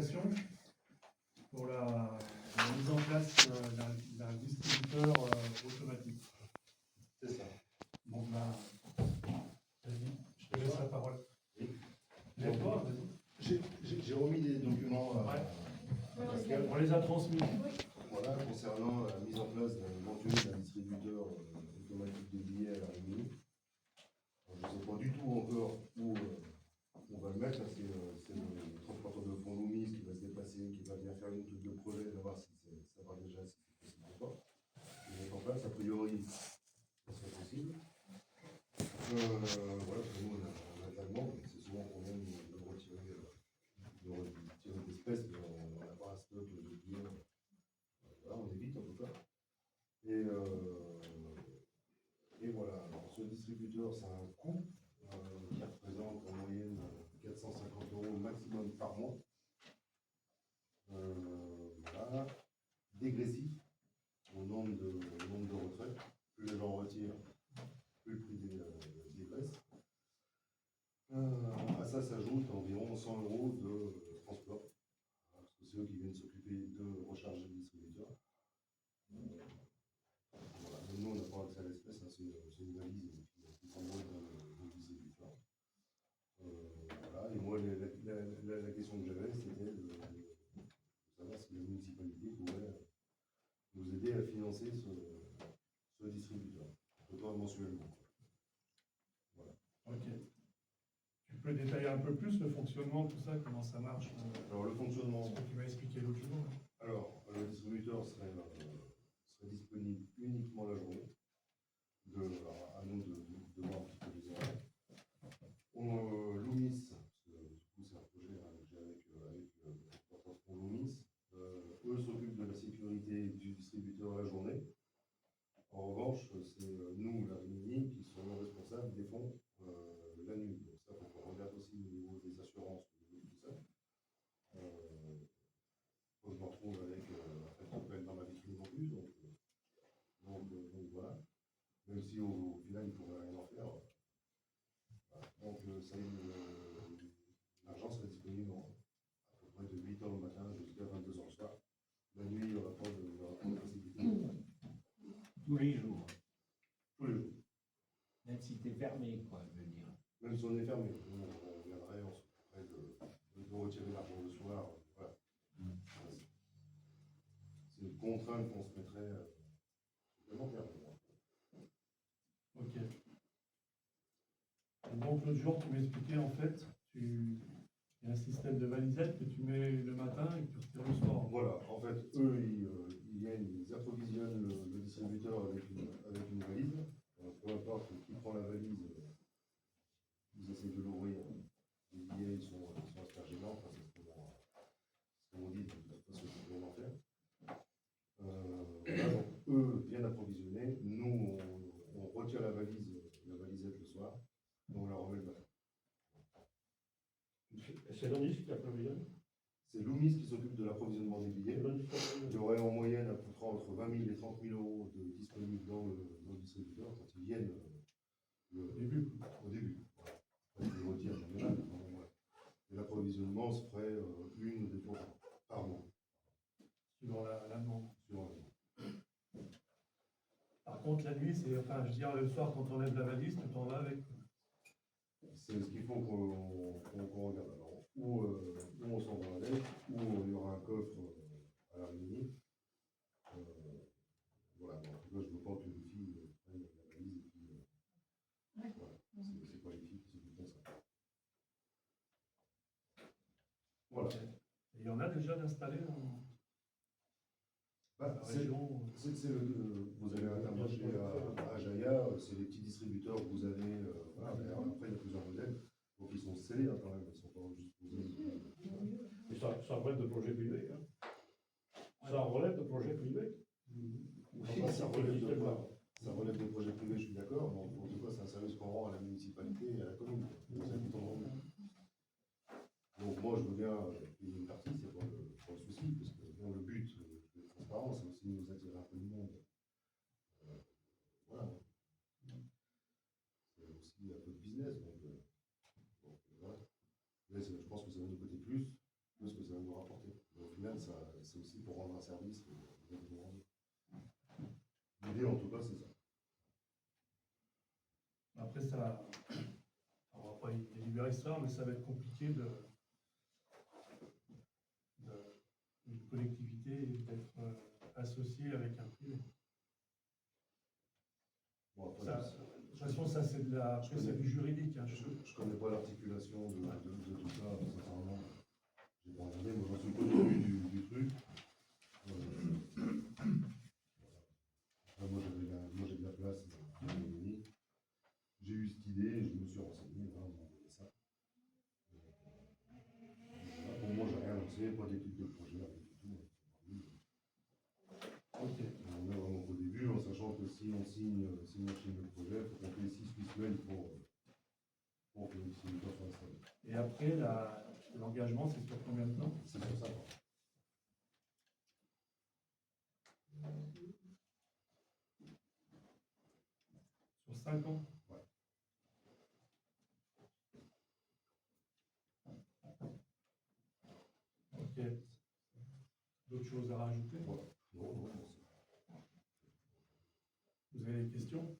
présentation pour la mise en place d'un distributeur automatique. C'est ça. Donc là, vas-y, je te laisse la parole. Oui. Lève-toi, vas-y. J'ai remis des documents à Pascal. On les a transmis. Voilà, concernant la mise en place d'un distributeur automatique de billets à la Réunion. Je ne sais pas du tout encore où on va le mettre. C'est le transporteur de fonds Loomis qui va se déplacer, qui va venir faire une étude de projet, de voir si ça va déjà, si c'est possible ou pas. Je mettre en place, a priori, ça serait possible. Voilà, pour nous, on a de l'allemand, c'est souvent qu'on aime de retirer d'espèces, mais on n'a pas un stock de billets. Voilà, on évite en tout cas. Et voilà, alors, ce distributeur, ça a un coût qui représente en moyenne 450 € maximum par mois. Voilà, dégressif au nombre de retraits. Plus les gens retirent, plus le prix dégraisse. À ça s'ajoute environ 100 € de transport, parce que c'est eux qui viennent s'occuper de recharger le distributeur. Voilà. Nous, on n'a pas accès à l'espèce, hein, c'est une valise qui s'envoie dans le distributeur. Voilà. Et moi, la question que j'avais, c'était de savoir si la municipalité pouvait nous aider à financer ce distributeur, autant mensuellement. Voilà. Ok. Tu peux détailler un peu plus le fonctionnement, tout ça, comment ça marche Alors, le fonctionnement. Ce que tu m'as expliqué l'autre jour. Alors, le distributeur serait disponible uniquement la journée. Alors, à nous de voir un petit peu les horaires. Loomis, parce que du coup c'est un projet que j'ai avec le transport Loomis, eux s'occupent de la sécurité du distributeur la journée. En revanche, c'est nous, la Rimini, qui sommes responsables des fonds la nuit. Donc ça, faut qu'on regarde aussi au niveau des assurances, au niveau de tout ça. Je me retrouve avec un fait appel dans ma vitrine non plus, donc voilà. Même si au final, il ne pourrait rien en faire. Voilà. Donc l'argent serait disponible à peu près de 8 h le matin jusqu'à 22 h le soir. La nuit, il n'y aura pas de possibilité. Tous les jours. Tous les jours. Même si t'es fermé, quoi, je veux dire. Même si on est fermé, on viendrait, on s'occuperait de retirer l'argent le soir. Voilà. C'est une contrainte qu'on se mettrait supplémentaire. Ok. Et donc l'autre jour, tu m'expliquais en fait, il y a un système de valisette que tu mets le matin et que tu retires le soir. Voilà, en fait, eux, ils approvisionnent le distributeur avec une valise. Peu importe qui prend la valise, ils essaient de l'ouvrir. Les billets, ils sont aspergés-là, enfin, c'est ce qu'on dit, de toute façon, c'est ce qu'on en faire. Voilà, donc, eux viennent approvisionner, nous, on retire la valisette le soir, et on la remet le matin. C'est Loomis qui approvisionne. C'est Loomis qui s'occupe de l'approvisionnement des billets. Il y aurait en moyenne à peu près entre 20 000 et 30 000 € de disponibles dans le distributeur quand ils viennent au début. Voilà. Ils retirent en général. Et l'approvisionnement se ferait une ou deux fois par mois. Suivant la demande. Suivant la demande. Par contre, la nuit, c'est, enfin, je veux dire, le soir, quand on enlève la valise, tu t'en vas avec. C'est ce qu'il faut qu'on regarde. Alors, ou on s'en va avec, ou il y aura un coffre à la Rimini. Voilà, en tout cas, je ne veux pas que les filles prennent la valise et puis voilà, c'est pas les filles qui s'occupent de ça. Voilà. Et il y en a déjà d'installés dans la région. Vous avez intermarché à Jaya, c'est les petits distributeurs que vous avez. Voilà, après, il y a plusieurs modèles. Donc, ils sont scellés quand même, ils ne sont pas juste posés. Et ça relève de projets privés. Hein. Ça relève de projets privés. Oui, ça relève de projets privés, je suis d'accord. Mais en tout cas, c'est un service qu'on rend à la municipalité et à la commune. Donc, moi, je veux bien payer une partie, c'est pas le souci, parce que bon, le but de transparence, c'est aussi de nous attirer un peu de monde. Voilà. C'est aussi un peu de business. Donc voilà. Mais je pense que ça va nous coûter plus que ce que ça va nous rapporter. Mais au final, c'est aussi pour rendre un service aux demandeurs. L'idée, en tout cas, c'est ça. Après, ça, on va pas y délibérer ce soir, mais ça va être compliqué une collectivité d'être associée avec un privé. Bon, après, Ça, de toute façon, ça c'est après, c'est du juridique. Hein. je connais pas l'articulation de tout ça, sincèrement. J'ai pas regardé, moi j'en suis qu'au début du truc. Après, moi j'ai de la place dans mon lit. J'ai eu cette idée et je me suis renseigné, voilà, on m'a envoyé ça. Voilà, pour moi, j'ai rien lancé, pas d'étude de projet, rien du tout. Ok. On est vraiment qu'au début, en sachant que si on signe le projet, il faut compter 6-8 semaines pour que le distributeur soit installé. Et après, l'engagement, c'est sur combien de temps? C'est sur ça. Sur 5 ans? Ouais. Ok. D'autres choses à rajouter? Voilà. Non, Vous avez des questions?